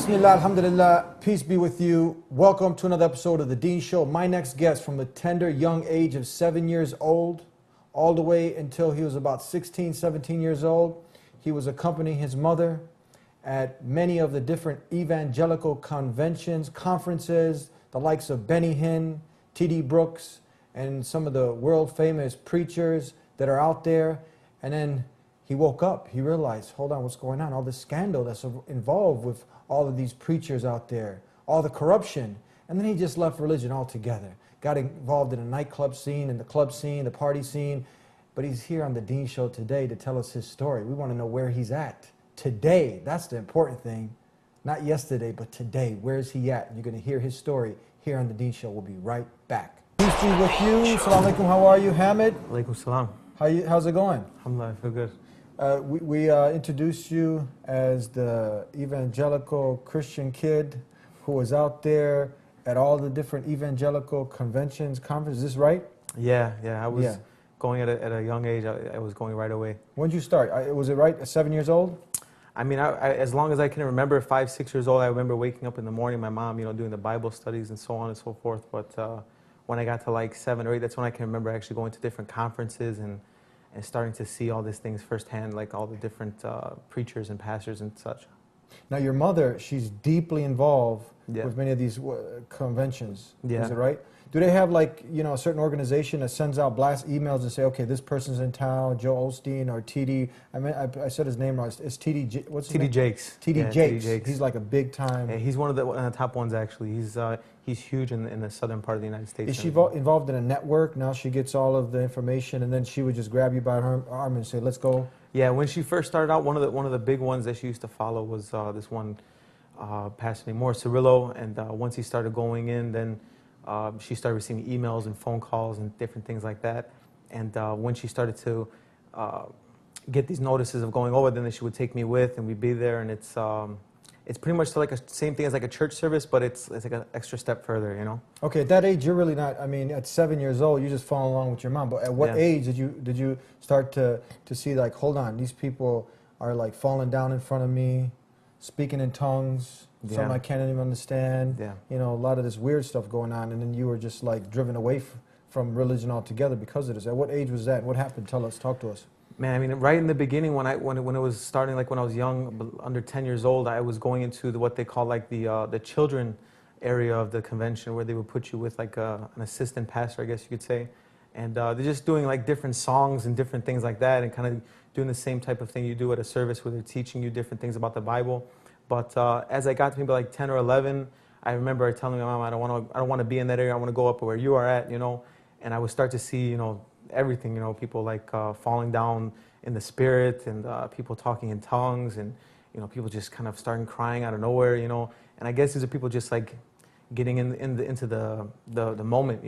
Bismillah, alhamdulillah, peace be with you. Welcome to another episode of The Deen Show. My next guest, from the tender young age of 7 years old, all the way until he was about 16, 17 years old, he was accompanying his mother at many of the different evangelical conventions, conferences, the likes of Benny Hinn, T.D. Brooks, and some of the world famous preachers that are out there. And then he woke up, he realized, hold on, what's going on? All this scandal that's involved with all of these preachers out there, all the corruption. And then he just left religion altogether. Got involved in the nightclub scene, and the club scene, the party scene. But he's here on The Deen Show today to tell us his story. We want to know where he's at today. That's the important thing. Not yesterday, but today. Where is he at? You're going to hear his story here on The Deen Show. We'll be right back. Peace be with you. Assalamu alaikum. How are you, Hamid? Alaikum salam. How's it going? Alhamdulillah, I feel good. We introduced you as the evangelical Christian kid who was out there at all the different evangelical conventions, conferences. Is this right? Yeah. I was going at a young age. I was going right away. When did you start? Was it right at 7 years old? I mean, as long as I can remember, 5, 6 years old, I remember waking up in the morning, my mom, doing the Bible studies and so on and so forth. But when I got to like 7 or 8, that's when I can remember actually going to different conferences and starting to see all these things firsthand, like all the different preachers and pastors and such. Now, your mother, she's deeply involved Yeah. with many of these conventions. Yeah. Is it right? Do they have like, a certain organization that sends out blast emails and say, okay, this person's in town, Joe Osteen or TD, I said his name wrong, it's TD, what's his name? TD Jakes. TD Yeah, Jakes. TD Jakes. He's like a big time. Yeah, he's one of the top ones actually. He's huge in the southern part of the United States. Is she involved in a network? Now she gets all of the information, and then she would just grab you by her arm and say, let's go? Yeah, when she first started out, one of the big ones that she used to follow was this one pastor named Morris Cirillo, and once he started going in, then she started receiving emails and phone calls and different things like that. And when she started to get these notices of going over, then she would take me with, and we'd be there, and it's pretty much like same thing as like a church service, but it's like an extra step further, Okay, at that age, you're really not, at 7 years old, you're just following along with your mom. But at what age did you start to see, like, hold on, these people are like falling down in front of me, speaking in tongues, something I can't even understand, a lot of this weird stuff going on, and then you were just like driven away from religion altogether because of this. At what age was that? What happened? Talk to us. Man, right in the beginning, when it was starting, like when I was young, under 10 years old, I was going into what they call like the children area of the convention, where they would put you with like an assistant pastor, I guess you could say, and they're just doing like different songs and different things like that, and kind of doing the same type of thing you do at a service, where they're teaching you different things about the Bible. But as I got to maybe like 10 or 11, I remember telling my mom, I don't want to be in that area. I want to go up where you are at, and I would start to see, everything, people like falling down in the spirit, and people talking in tongues, and people just kind of starting crying out of nowhere, and I guess these are people just like getting into the moment,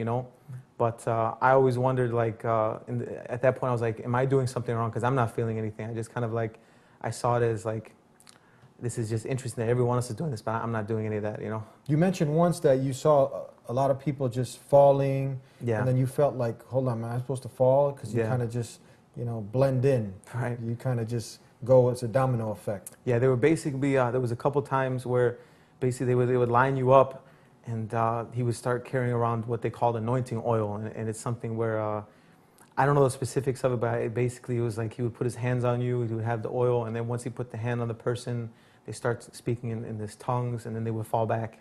But I always wondered, like at that point I was like, am I doing something wrong? Because I'm not feeling anything. I just kind of like, I saw it as like, this is just interesting that everyone else is doing this, but I'm not doing any of that, You mentioned once that you saw a lot of people just falling, and then you felt like, hold on, am I supposed to fall? Because you kind of just, blend in. Right. You kind of just go, it's a domino effect. Yeah, they were basically, there was a couple times where basically they would line you up, and he would start carrying around what they called anointing oil, and it's something where, I don't know the specifics of it, but it was like he would put his hands on you, he would have the oil, and then once he put the hand on the person, they start speaking in this tongues, and then they would fall back.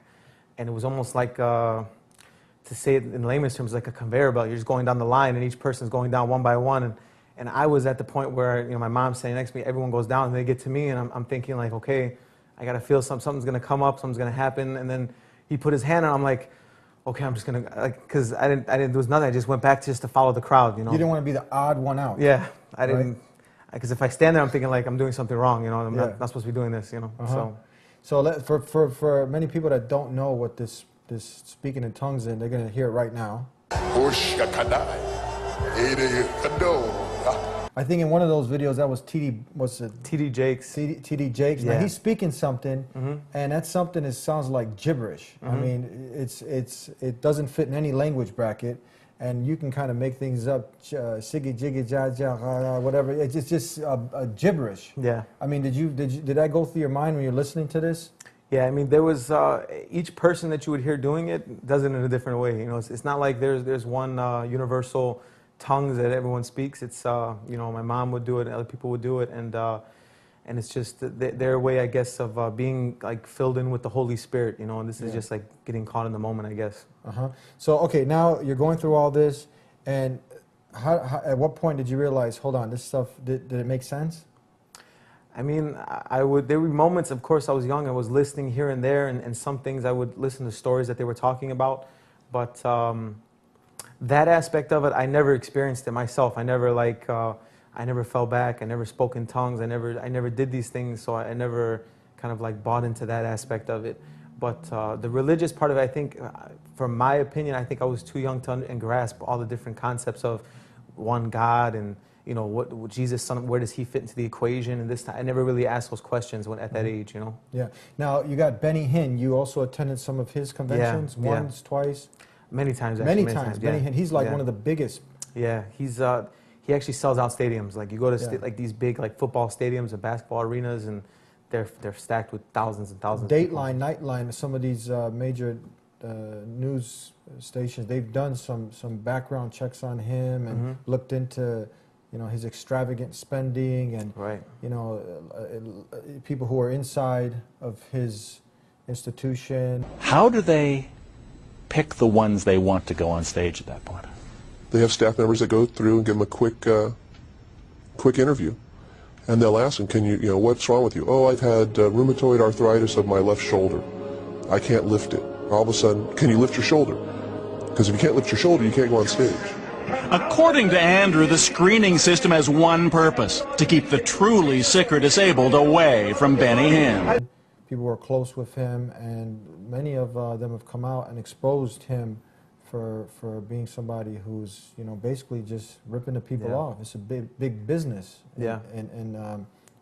And it was almost like, to say it in layman's terms, like a conveyor belt. You're just going down the line, and each person's going down one by one. And I was at the point where, my mom's standing next to me, everyone goes down, and they get to me, and I'm thinking like, okay, I got to feel something's going to come up, something's going to happen. And then he put his hand on, I'm like, okay, I'm just going to, like, because I didn't, there was nothing. I just went back just to follow the crowd, You didn't want to be the odd one out. Yeah, I didn't, because if I stand there, I'm thinking like I'm doing something wrong, I'm not supposed to be doing this, So for many people that don't know what this speaking in tongues is, they're going to hear it right now. I think in one of those videos that was TD Jakes. TD Jakes. Yeah. Now he's speaking something, and that something sounds like gibberish. I mean, it doesn't fit in any language bracket, and you can kind of make things up, siggy jiggy ja ja whatever. It's just a gibberish. Yeah. I mean, did that go through your mind when you're listening to this? Yeah, I mean, there was each person that you would hear doing it does it in a different way. You know, it's not like there's one universal tongues that everyone speaks. It's you know, my mom would do it, other people would do it, and it's just their way, I guess, of being like filled in with the Holy Spirit. You know, and this is just like getting caught in the moment, I guess. So okay, now you're going through all this, and how at what point did you realize, hold on, this stuff did it make sense? I mean, there were moments, of course, I was young, I was listening here and there, and some things I would listen to stories that they were talking about, but that aspect of it, I never experienced it myself. I never I never fell back, I never spoke in tongues, I never did these things, so I never kind of like bought into that aspect of it. But the religious part of it, I think, from my opinion, I think I was too young to and grasp all the different concepts of one God and, you know, what Jesus, son, where does he fit into the equation? And this, I never really asked those questions at that age, you know. Yeah. Now you got Benny Hinn. You also attended some of his conventions, once, twice, many times. Actually, many times. Yeah. Benny Hinn. He's like one of the biggest. Yeah, he actually sells out stadiums. Like you go to like these big like football stadiums and basketball arenas, and they're stacked with thousands and thousands. Dateline, Nightline, some of these major news stations, they've done some background checks on him and looked into, you know, his extravagant spending and, you know, people who are inside of his institution. How do they pick the ones they want to go on stage at that point? They have staff members that go through and give them a quick interview. And they'll ask them, you know, what's wrong with you? Oh, I've had rheumatoid arthritis of my left shoulder. I can't lift it. All of a sudden, can you lift your shoulder? Because if you can't lift your shoulder, you can't go on stage. According to Andrew, the screening system has one purpose: to keep the truly sick or disabled away from Benny Hinn. People were close with him, and many of them have come out and exposed him for being somebody who's, you know, basically just ripping the people off. It's a big business in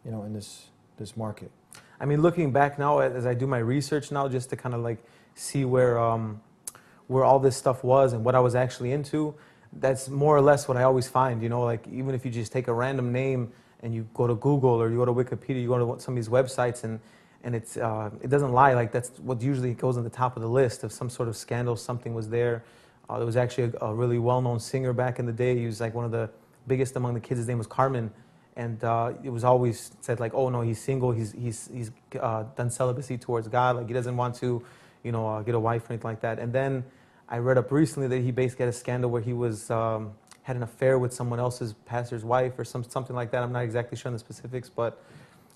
you know, in this market. I mean, looking back now as I do my research now, just to kind of like see where all this stuff was and what I was actually into, that's more or less what I always find. You know, like even if you just take a random name and you go to Google or you go to Wikipedia, you go to some of these websites, and it's it doesn't lie. Like that's what usually goes on the top of the list. If some sort of scandal, something was there. There was actually a really well-known singer back in the day. He was like one of the biggest among the kids. His name was Carmen, and it was always said like, oh no, he's single. He's done celibacy towards God. Like he doesn't want to, you know, get a wife or anything like that. And then I read up recently that he basically had a scandal where he was had an affair with someone else's pastor's wife or something like that. I'm not exactly sure on the specifics, but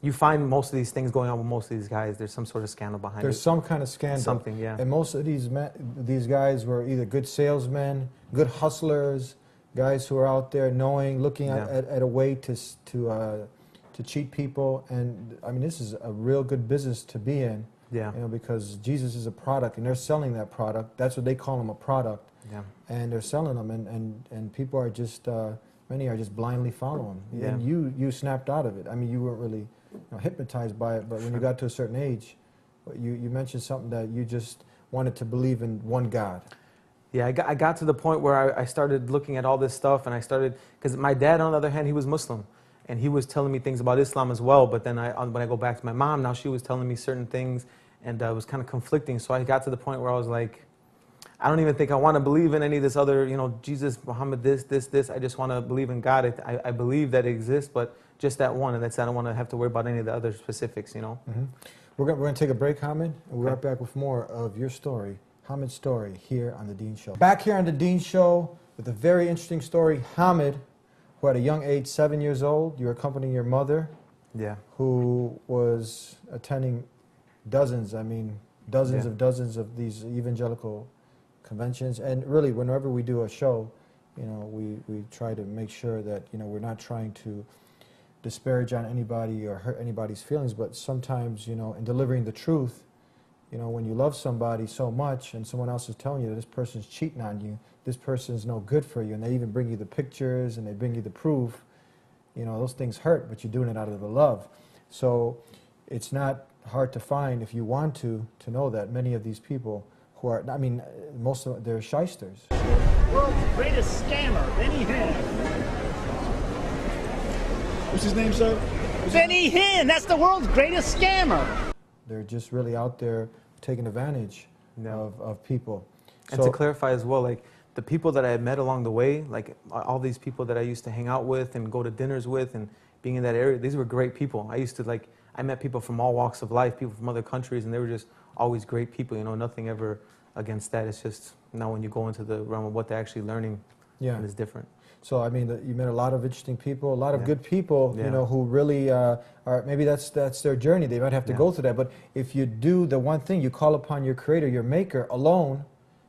you find most of these things going on with most of these guys. There's some sort of scandal behind it. There's some kind of scandal. Something, yeah. And most of these guys were either good salesmen, good hustlers, guys who are out there knowing, looking at a way to cheat people. And I mean, this is a real good business to be in. Yeah. You know, because Jesus is a product, and they're selling that product. That's what they call him, a product. Yeah. And they're selling them, and people are just many are just blindly following. Yeah. And you snapped out of it. I mean, you weren't really, you know, hypnotized by it, but when you got to a certain age, you mentioned something that you just wanted to believe in one God. Yeah, I got to the point where I started looking at all this stuff, and I started, because my dad, on the other hand, he was Muslim, and he was telling me things about Islam as well, but then when I go back to my mom, now she was telling me certain things, and it was kind of conflicting, so I got to the point where I was like, I don't even think I want to believe in any of this other, you know, Jesus, Muhammad, this. I just want to believe in God. I believe that it exists, but just that one, and that's, I don't want to have to worry about any of the other specifics, you know. Mm-hmm. We're going to take a break, Hamid, and we'll be right back with more of your story, Hamid's story, here on The Dean Show. Back here on The Dean Show with a very interesting story. Hamid, who at a young age, 7 years old, you were accompanying your mother, who was attending dozens of these evangelical conventions. And really, whenever we do a show, you know, we try to make sure that, you know, we're not trying to disparage on anybody or hurt anybody's feelings, but sometimes, you know, in delivering the truth, you know, when you love somebody so much and someone else is telling you that this person's cheating on you, this person's no good for you, and they even bring you the pictures and they bring you the proof, you know, those things hurt, but you're doing it out of the love. So it's not hard to find, if you want to know that many of these people who are, I mean, most of them, they're shysters. World's greatest scammer, Benny Hinn. What's his name, sir? Benny Hinn, that's the world's greatest scammer. They're just really out there taking advantage Yeah. of people. And to clarify as well, like the people that I had met along the way, like all these people that I used to hang out with and go to dinners with and being in that area, these were great people. I met people from all walks of life, people from other countries, and they were just always great people, you know, nothing ever against that. It's just now when you go into the realm of what they're actually learning, Yeah. it's different. So I mean, you met a lot of interesting people, a lot of Yeah. good people, you Yeah. know, who really are. Maybe that's their journey. They might have to Yeah. go through that. But if you do the one thing, you call upon your Creator, your Maker alone,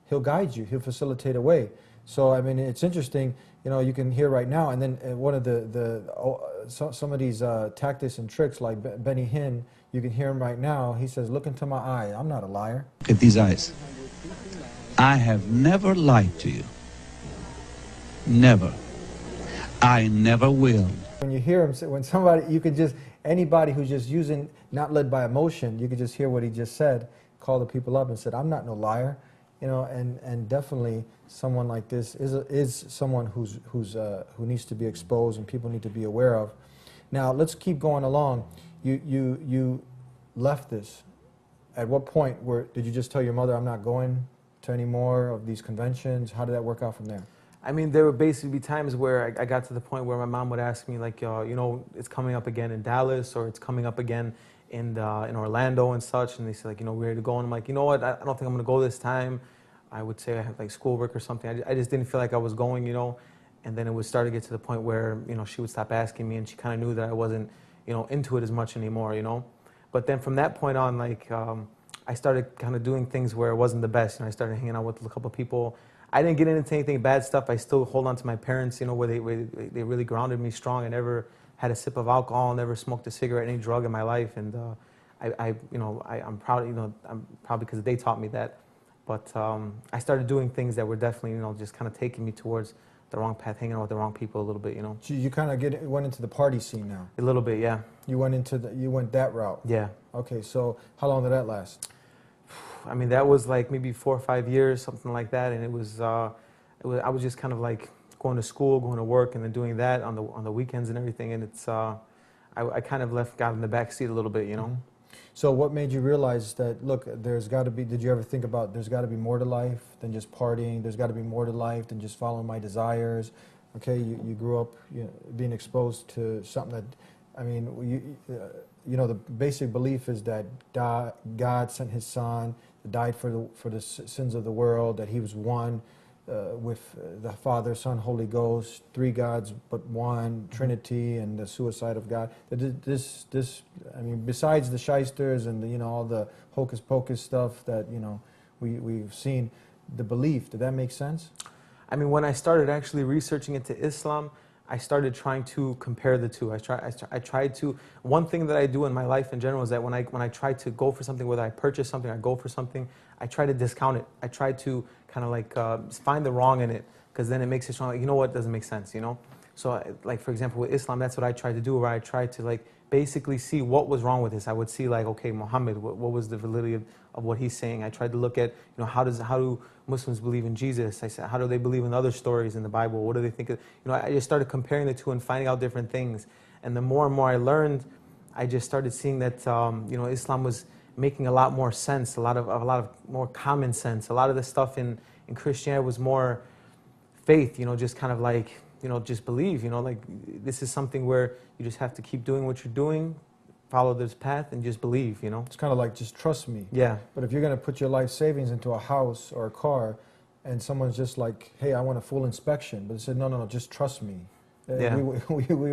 He'll guide you. He'll facilitate a way. So I mean, it's interesting. You know, you can hear right now, and then one of some of these tactics and tricks, like Benny Hinn, you can hear him right now. He says, "Look into my eye. I'm not a liar." Look at these eyes. I have never lied to you. Never. I never will. When you hear him, when somebody, you can just, anybody who's just using, not led by emotion, you can just hear what he just said, call the people up and said, "I'm not no liar," you know, and definitely someone like this is someone who needs to be exposed and people need to be aware of. Now let's keep going along. You left this. At what point did you just tell your mother, "I'm not going to any more of these conventions"? How did that work out from there? I mean, there would basically be times where I got to the point where my mom would ask me, like, you know, it's coming up again in Dallas, or it's coming up again in Orlando and such, and they say, like, you know, we're ready to go, and I'm like, you know what, I don't think I'm going to go this time. I would say I had like schoolwork or something. I just didn't feel like I was going, you know, and then it would start to get to the point where, you know, she would stop asking me, and she kind of knew that I wasn't, you know, into it as much anymore, you know. But then from that point on, like, I started kind of doing things where it wasn't the best, and I started hanging out with a couple of people. I didn't get into anything bad stuff. I still hold on to my parents, you know, where they really grounded me strong. I never had a sip of alcohol, never smoked a cigarette, any drug in my life, and I'm proud, you know, I'm proud because they taught me that. But I started doing things that were definitely, you know, just kind of taking me towards the wrong path, hanging out with the wrong people a little bit, you know. So you kind of went into the party scene now. A little bit, yeah. You went that route. Yeah. Okay, so how long did that last? I mean, that was like maybe 4 or 5 years, something like that, and it was I was just kind of like going to school, going to work, and then doing that on the weekends and everything, and it's I kind of got in the back seat a little bit, you know. Mm-hmm. So what made you realize that, look, there's got to be, did you ever think about there's got to be more to life than just partying, there's got to be more to life than just following my desires? Okay, you grew up, you know, being exposed to something that, I mean, you know, the basic belief is that God sent His Son, died for the sins of the world, that He was one with the Father, Son, Holy Ghost, three gods but one, Trinity, and the suicide of God. This, I mean, besides the shysters and you know, all the hocus pocus stuff that, you know, we've seen, the belief, did that make sense? I mean, when I started actually researching into Islam, I started trying to compare the two. I tried to, one thing that I do in my life in general is that when I try to go for something, whether I purchase something, I go for something, I try to discount it. I try to kind of like find the wrong in it, because then it makes it strong. Like, you know what, doesn't make sense, you know? So like, for example, with Islam, that's what I tried to do, where I tried to like basically see what was wrong with this. I would see like, okay, Muhammad, what was the validity of what he's saying? I tried to look at, you know, how do Muslims believe in Jesus? I said, how do they believe in other stories in the Bible? What do they think of? You know, I just started comparing the two and finding out different things. And the more and more I learned, I just started seeing that, you know, Islam was making a lot more sense, a lot of more common sense. A lot of the stuff in Christianity was more faith, you know, just kind of like, you know, just believe, you know, like this is something where you just have to keep doing what you're doing, follow this path, and just believe, you know. It's kind of like, just trust me. Yeah. But if you're going to put your life savings into a house or a car, and someone's just like, hey, I want a full inspection, but they said, no, just trust me. Yeah. We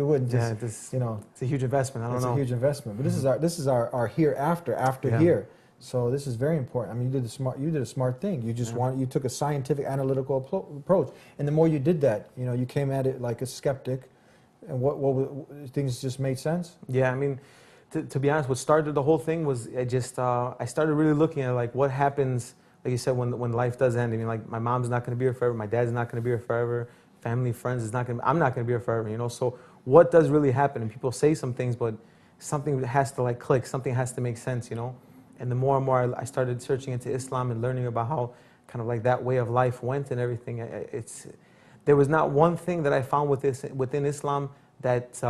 wouldn't just, Yeah, this, you know. it's a huge investment. I don't know. It's a huge investment. But this is our hereafter, after Yeah. here. So this is very important. I mean, you did a smart thing. You just you took a scientific, analytical approach, and the more you did that, you know, you came at it like a skeptic, and what things just made sense. Yeah, I mean, to be honest, what started the whole thing was I started really looking at like what happens, like you said, when life does end. I mean, like my mom's not going to be here forever, my dad's not going to be here forever, family, friends is not going to. I'm not going to be here forever, you know. So what does really happen? And people say some things, but something has to like click. Something has to make sense, you know. And the more and more I started searching into Islam and learning about how kind of like that way of life went and everything, there was not one thing that I found within Islam that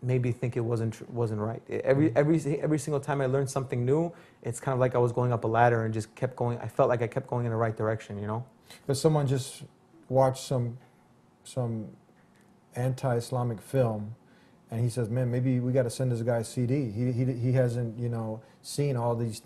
made me think it wasn't right. Every single time I learned something new, it's kind of like I was going up a ladder and just kept going. I felt like I kept going in the right direction, you know. But someone just watched some anti-Islamic film, and he says, "Man, maybe we got to send this guy a CD. He hasn't, you know, seen all these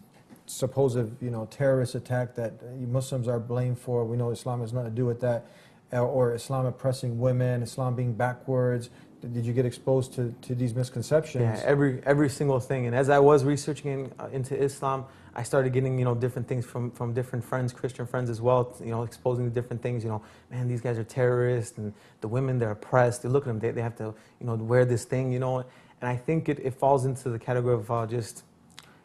supposed, you know, terrorist attack that Muslims are blamed for. We know Islam has nothing to do with that, or Islam oppressing women, Islam being backwards." Did you get exposed to these misconceptions? Yeah, every single thing. And as I was researching into Islam, I started getting, you know, different things from different friends, Christian friends as well, you know, exposing to different things. You know, man, these guys are terrorists, and the women, they're oppressed. They look at them, they have to, you know, wear this thing, you know. And I think it falls into the category of just,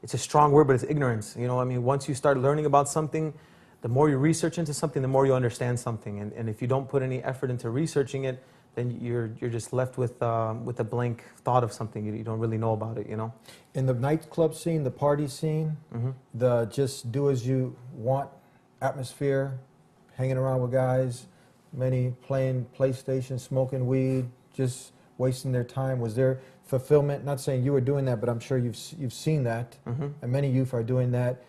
it's a strong word, but it's ignorance. You know, I mean, once you start learning about something, the more you research into something, the more you understand something. And if you don't put any effort into researching it, then you're just left with a blank thought of something. You don't really know about it, you know. In the nightclub scene, the party scene, the just do as you want atmosphere, hanging around with guys, many playing PlayStation, smoking weed, just wasting their time. Was there fulfillment? Not saying you were doing that, but I'm sure you've seen that, and many youth are doing that.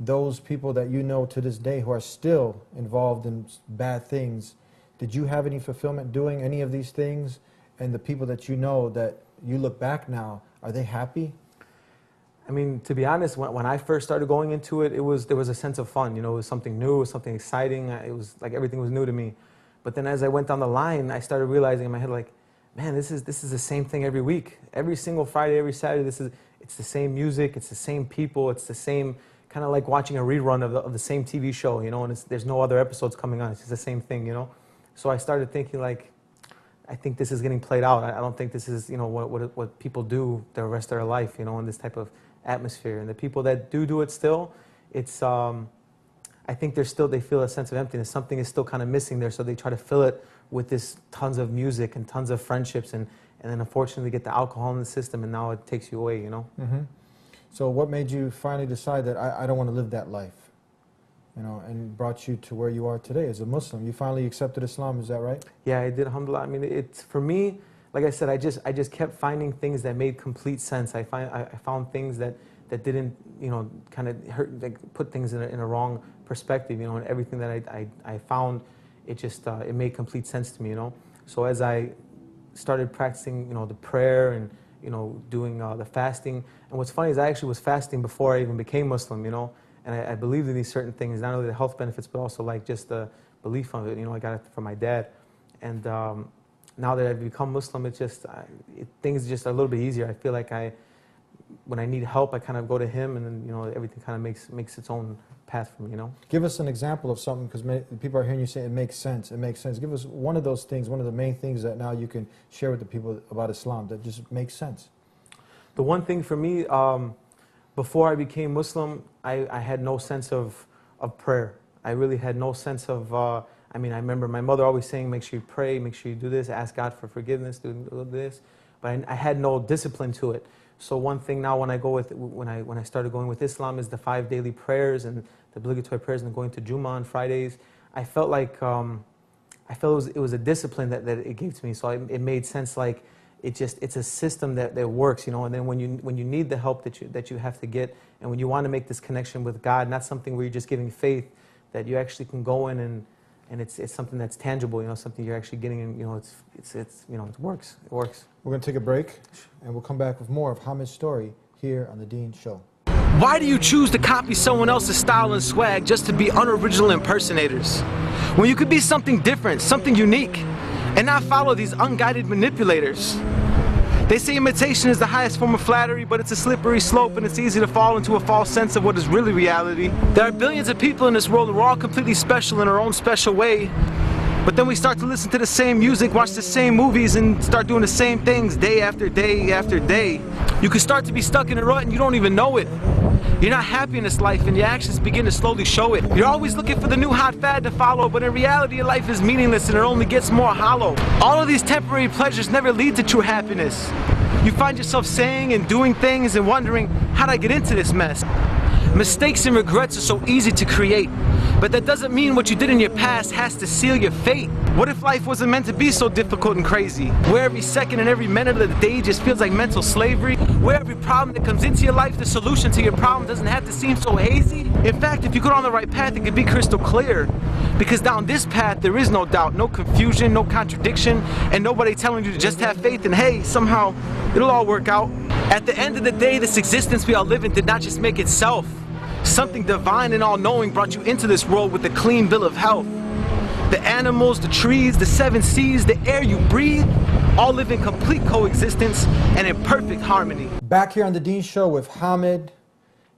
Those people that you know to this day who are still involved in bad things, did you have any fulfillment doing any of these things? And the people that you know that you look back now, are they happy? I mean, to be honest, when I first started going into it, there was a sense of fun. You know, it was something new, it was something exciting. It was like everything was new to me. But then as I went down the line, I started realizing in my head, like, man, this is the same thing every week. Every single Friday, every Saturday, it's the same music, it's the same people, it's the same, kind of like watching a rerun of the same TV show, you know, and there's no other episodes coming on. It's just the same thing, you know. So I started thinking, like, I think this is getting played out. I don't think this is, you know, what people do the rest of their life, you know, in this type of atmosphere. And the people that do it still, it's, I think they feel a sense of emptiness. Something is still kind of missing there, so they try to fill it with this tons of music and tons of friendships, and then unfortunately get the alcohol in the system, and now it takes you away, you know. So what made you finally decide that I don't want to live that life? You know, and brought you to where you are today as a Muslim. You finally accepted Islam, is that right? Yeah, I did, alhamdulillah. I mean, it's, for me, like I said, I just kept finding things that made complete sense. I found things that didn't, you know, kind of hurt, like put things in a wrong perspective, you know, and everything that I found, it just, it made complete sense to me, you know. So as I started practicing, you know, the prayer and, you know, doing the fasting, and what's funny is I actually was fasting before I even became Muslim, you know. And I believed in these certain things, not only the health benefits, but also like just the belief of it. You know, I got it from my dad. And now that I've become Muslim, it's just, things just are a little bit easier. I feel like when I need help, I kind of go to him, and then, you know, everything kind of makes its own path for me, you know. Give us an example of something, because people are hearing you say it makes sense, it makes sense. Give us one of those things, one of the main things that now you can share with the people about Islam that just makes sense. The one thing for me, before I became Muslim, I had no sense of prayer. I really had no sense of, I mean, I remember my mother always saying, make sure you pray, make sure you do this, ask God for forgiveness, do this. But I had no discipline to it. So one thing now when I started going with Islam is the 5 daily prayers and the obligatory prayers and going to Jummah on Fridays. I felt like, it was a discipline that it gave to me. So it made sense, like, it's a system that works, you know. And then when you need the help that you have to get, and when you want to make this connection with God, not something where you're just giving faith, that you actually can go in and it's something that's tangible, you know, something you're actually getting, and, you know, it's you know, it works. We're going to take a break, and we'll come back with more of Hamid's story here on The Dean Show. Why do you choose to copy someone else's style and swag just to be unoriginal impersonators, when you could be something different, something unique, and not follow these unguided manipulators? They say imitation is the highest form of flattery, but it's a slippery slope, and it's easy to fall into a false sense of what is really reality. There are billions of people in this world, and we're all completely special in our own special way. But then we start to listen to the same music, watch the same movies, and start doing the same things day after day after day. You can start to be stuck in a rut and you don't even know it. You're not happy in this life, and your actions begin to slowly show it. You're always looking for the new hot fad to follow, but in reality your life is meaningless and it only gets more hollow. All of these temporary pleasures never lead to true happiness. You find yourself saying and doing things and wondering, how'd I get into this mess? Mistakes and regrets are so easy to create, but that doesn't mean what you did in your past has to seal your fate. What if life wasn't meant to be so difficult and crazy? Where every second and every minute of the day just feels like mental slavery? Where every problem that comes into your life, the solution to your problem doesn't have to seem so hazy? In fact, if you go down the right path, it could be crystal clear. Because down this path, there is no doubt, no confusion, no contradiction, and nobody telling you to just have faith and hey, somehow, it'll all work out. At the end of the day, this existence we all live in did not just make itself. Something divine and all-knowing brought you into this world with a clean bill of health. The animals, the trees, the seven seas, the air you breathe, all live in complete coexistence and in perfect harmony. Back here on the Dean Show with Hamid,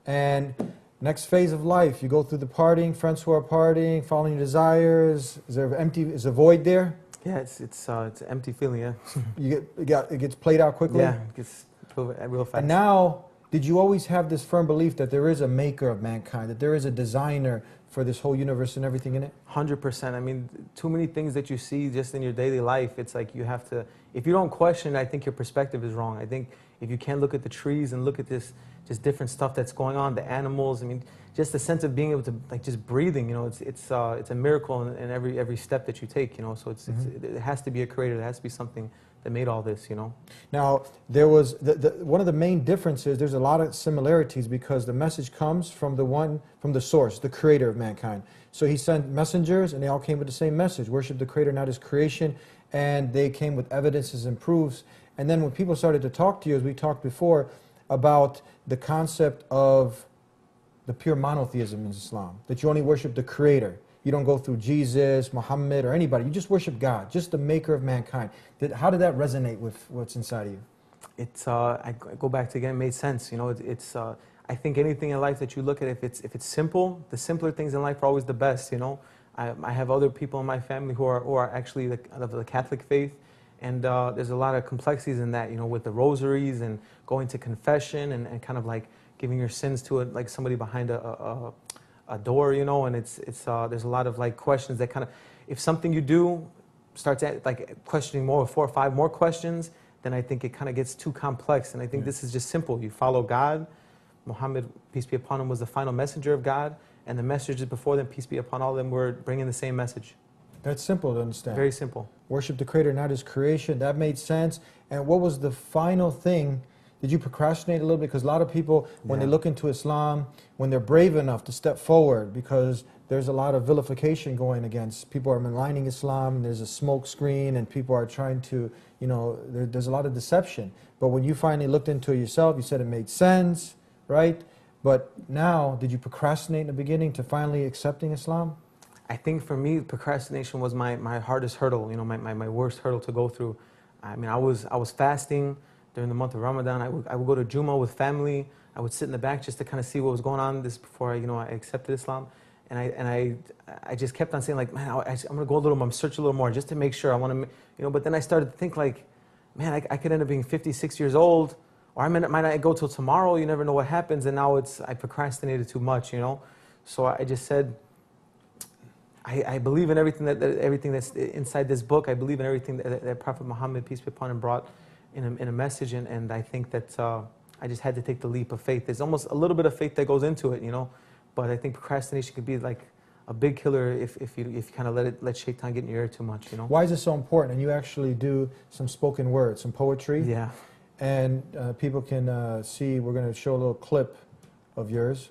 and next phase of life, you go through the partying, friends who are partying, following your desires. Is there is a void there? Yeah, it's an empty feeling, yeah. It gets played out quickly? Yeah, it gets real fast. And now, did you always have this firm belief that there is a maker of mankind, that there is a designer for this whole universe and everything in it? 100%. I mean, too many things that you see just in your daily life, it's like you have to, if you don't question, I think your perspective is wrong. I think if you can't look at the trees and look at this, just different stuff that's going on, the animals, I mean, just the sense of being able to, like, just breathing, you know, it's a miracle in every step that you take, you know, so it has to be a creator, there has to be something that made all this, you know. Now, there was, one of the main differences, there's a lot of similarities because the message comes from the source, the creator of mankind. So he sent messengers and they all came with the same message, worship the creator, not his creation, and they came with evidences and proofs. And then when people started to talk to you, as we talked before, about the concept of the pure monotheism in Islam, that you only worship the creator. You don't go through Jesus, Muhammad, or anybody. You just worship God, just the maker of mankind. How did that resonate with what's inside of you? It's, I go back to again, it made sense. You know, I think anything in life that you look at, if it's simple, the simpler things in life are always the best, you know. I have other people in my family who are actually of the Catholic faith, and there's a lot of complexities in that, you know, with the rosaries and going to confession and kind of like giving your sins to like somebody behind a door, you know, and there's a lot of like questions that kind of, if something you do starts at like questioning more, 4 or 5 more questions, then I think it kind of gets too complex. And I think this is just simple. You follow God. Muhammad, peace be upon him, was the final messenger of God, and the messages before them, peace be upon all of them, were bringing the same message. That's simple to understand. Very simple. Worship the creator, not his creation. That made sense. And what was the final thing? Did you procrastinate a little bit? Because a lot of people, when they look into Islam, when they're brave enough to step forward, because there's a lot of vilification going against, people are maligning Islam, and there's a smoke screen, and people are trying to, you know, there's a lot of deception. But when you finally looked into it yourself, you said it made sense, right? But now, did you procrastinate in the beginning to finally accepting Islam? I think for me, procrastination was my hardest hurdle, you know, my worst hurdle to go through. I mean, I was fasting during the month of Ramadan. I would go to Jummah with family. I would sit in the back just to kind of see what was going on before I accepted Islam. And I just kept on saying, like, man, I'm going to go a little more, search a little more just to make sure. I want to, you know, but then I started to think, like, man, I could end up being 56 years old, or I might not go till tomorrow. You never know what happens. And now I procrastinated too much, you know. So I just said, I believe in everything that's inside this book. I believe in everything that Prophet Muhammad, peace be upon him, brought in a message, and I think that I just had to take the leap of faith. There's almost a little bit of faith that goes into it, you know, but I think procrastination could be like a big killer if you kind of let shaitan get in your ear too much, you know. Why is it so important? And you actually do some spoken word, some poetry. Yeah. And people can see, we're going to show a little clip of yours.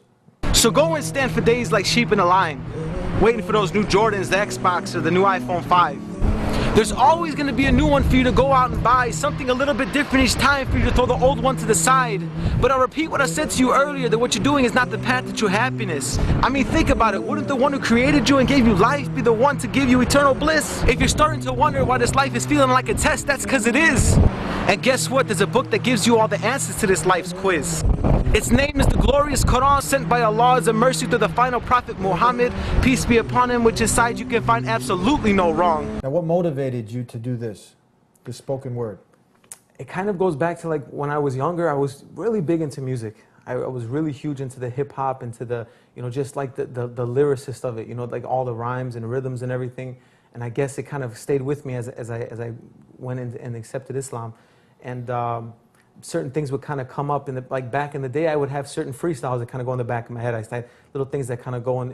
So go and stand for days like sheep in a line, waiting for those new Jordans, the Xbox, or the new iPhone 5. There's always going to be a new one for you to go out and buy, something a little bit different each time for you to throw the old one to the side. But I'll repeat what I said to you earlier, that what you're doing is not the path to true happiness. I mean, think about it. Wouldn't the one who created you and gave you life be the one to give you eternal bliss? If you're starting to wonder why this life is feeling like a test, that's because it is. And guess what? There's a book that gives you all the answers to this life's quiz. Its name is the glorious Quran, sent by Allah as a mercy to the final prophet Muhammad, peace be upon him, which inside you can find absolutely no wrong. Now, what motivated you to do this spoken word? It kind of goes back to like when I was younger. I was really big into music. I was really huge into the hip hop, into the, you know, just like the lyricist of it, you know, like all the rhymes and rhythms and everything. And I guess it kind of stayed with me as I went in and accepted Islam. And certain things would kind of come up in the, like back in the day, I would have certain freestyles that kind of go in the back of my head. I had little things that kind of go in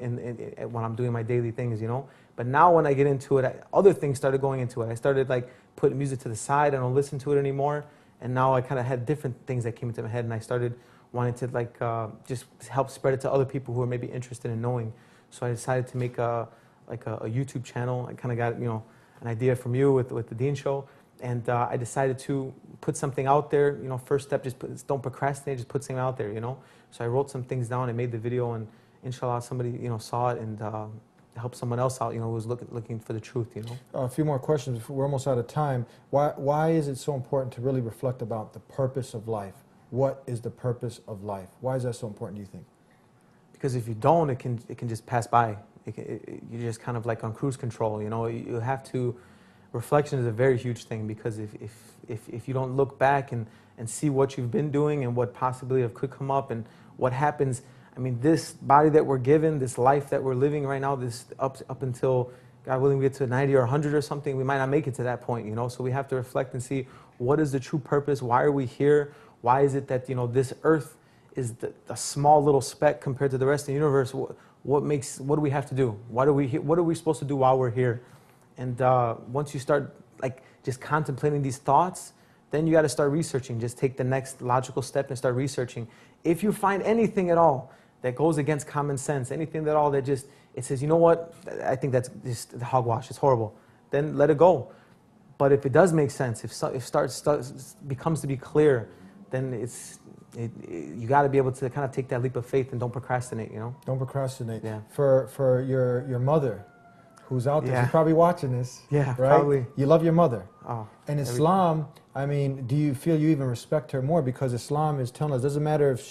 when I'm doing my daily things, you know. But now when I get into it, other things started going into it. I started like putting music to the side. I don't listen to it anymore. And now I kind of had different things that came into my head, and I started wanting to like just help spread it to other people who are maybe interested in knowing. So I decided to make a YouTube channel. I kind of got, you know, an idea from you with the Dean Show, and I decided to put something out there. You know, first step, don't procrastinate, just put something out there, you know. So I wrote some things down, I made the video, and inshallah somebody, you know, saw it and helped someone else out, you know, who was looking for the truth, you know. A few more questions. We're almost out of time. Why is it so important to really reflect about the purpose of life? What is the purpose of life? Why is that so important, do you think? Because if you don't, it can just pass by. You're just kind of like on cruise control, you know. You have to. Reflection is a very huge thing, because if you don't look back and see what you've been doing and what possibly could come up and what happens. I mean, this body that we're given, this life that we're living right now, this up until, God willing, we get to 90 or 100 or something, we might not make it to that point, you know. So we have to reflect and see, what is the true purpose? Why are we here? Why is it that, you know, this earth is a small little speck compared to the rest of the universe? What do we have to do? What are we supposed to do while we're here? And once you start like just contemplating these thoughts, then you got to start researching. Just take the next logical step and start researching. If you find anything at all that goes against common sense, anything at all that just, it says, you know what, I think that's just hogwash, it's horrible, then let it go. But if it does make sense, if becomes to be clear, then you got to be able to kind of take that leap of faith and don't procrastinate, you know? Don't procrastinate. Yeah. For your mother, who's out there, Yeah. she's probably watching this. Yeah, right? probably. You love your mother. Oh, And Islam, I mean, do you feel you even respect her more? Because Islam is telling us, doesn't matter if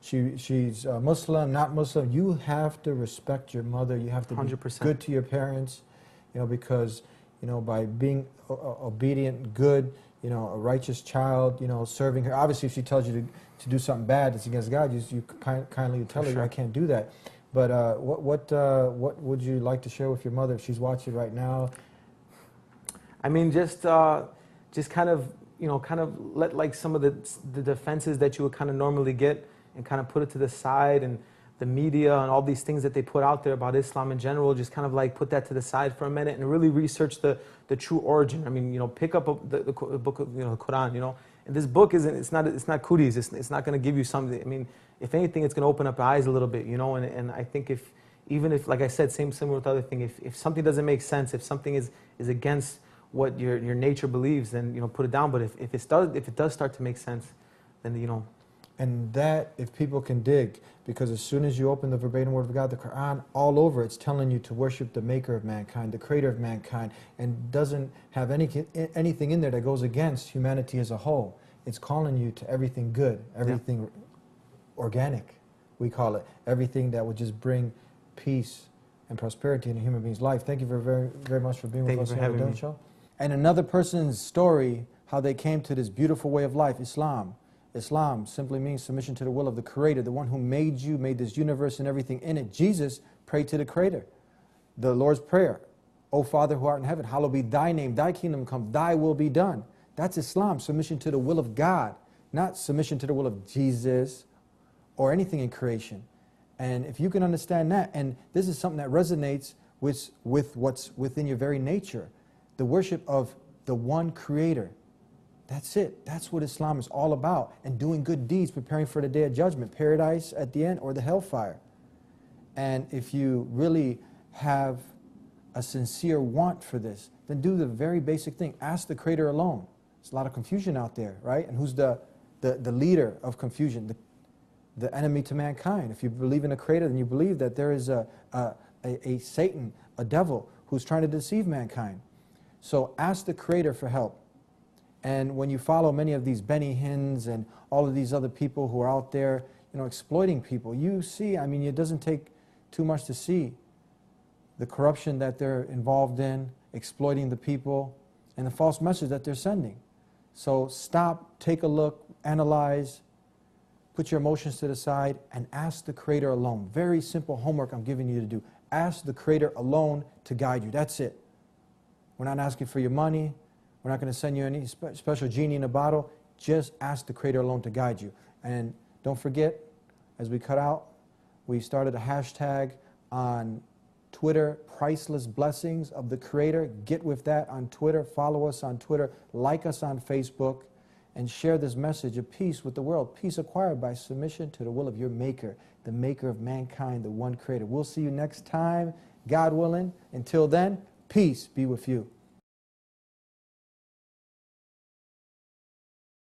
she's Muslim, not Muslim, you have to respect your mother. You have to be 100%. good to your parents, you know, because, you know, by being obedient, good, you know, a righteous child, you know, serving her. Obviously, if she tells you to do something bad that's against God, you kindly tell her, sure. I can't do that. But what would you like to share with your mother if she's watching right now? I mean, just kind of, you know, kind of let like some of the defenses that you would kind of normally get and kind of put it to the side, and the media and all these things that they put out there about Islam in general, just kind of like put that to the side for a minute and really research the true origin. I mean, you know, pick up the book of, you know, the Quran, you know, and this book it's not cooties, it's not going to give you something. I mean, if anything, it's going to open up your eyes a little bit, you know, and I think even if, like I said, similar with the other thing, if something doesn't make sense, if something is against what your nature believes, then, you know, put it down. But if it does start to make sense, then, you know. And that, if people can dig, because as soon as you open the verbatim word of God, the Quran, all over it's telling you to worship the maker of mankind, the creator of mankind, and doesn't have anything in there that goes against humanity as a whole. It's calling you to everything good, everything organic, we call it, everything that would just bring peace and prosperity in a human being's life. Thank you very, very much for being with us here on the Dylan Show. And another person's story, how they came to this beautiful way of life, Islam. Islam simply means submission to the will of the Creator, the one who made you, made this universe and everything in it. Jesus prayed to the Creator. The Lord's Prayer, O Father who art in heaven, hallowed be thy name, thy kingdom come, thy will be done. That's Islam, submission to the will of God, not submission to the will of Jesus or anything in creation. And if you can understand that, and this is something that resonates with what's within your very nature, the worship of the one Creator. That's it. That's what Islam is all about. And doing good deeds, preparing for the day of judgment, paradise at the end or the hellfire. And if you really have a sincere want for this, then do the very basic thing. Ask the Creator alone. There's a lot of confusion out there, right? And who's the leader of confusion? The enemy to mankind. If you believe in a Creator, then you believe that there is a Satan, a devil, who's trying to deceive mankind. So ask the Creator for help. And when you follow many of these Benny Hinns and all of these other people who are out there, you know, exploiting people, you see, I mean, it doesn't take too much to see the corruption that they're involved in, exploiting the people, and the false message that they're sending. So stop, take a look, analyze, put your emotions to the side, and ask the Creator alone. Very simple homework I'm giving you to do. Ask the Creator alone to guide you. That's it. We're not asking for your money. We're not going to send you any special genie in a bottle. Just ask the Creator alone to guide you. And don't forget, as we cut out, we started a hashtag on Twitter, Priceless Blessings of the Creator. Get with that on Twitter. Follow us on Twitter. Like us on Facebook. And share this message of peace with the world. Peace acquired by submission to the will of your Maker, the Maker of mankind, the one Creator. We'll see you next time, God willing. Until then, peace be with you.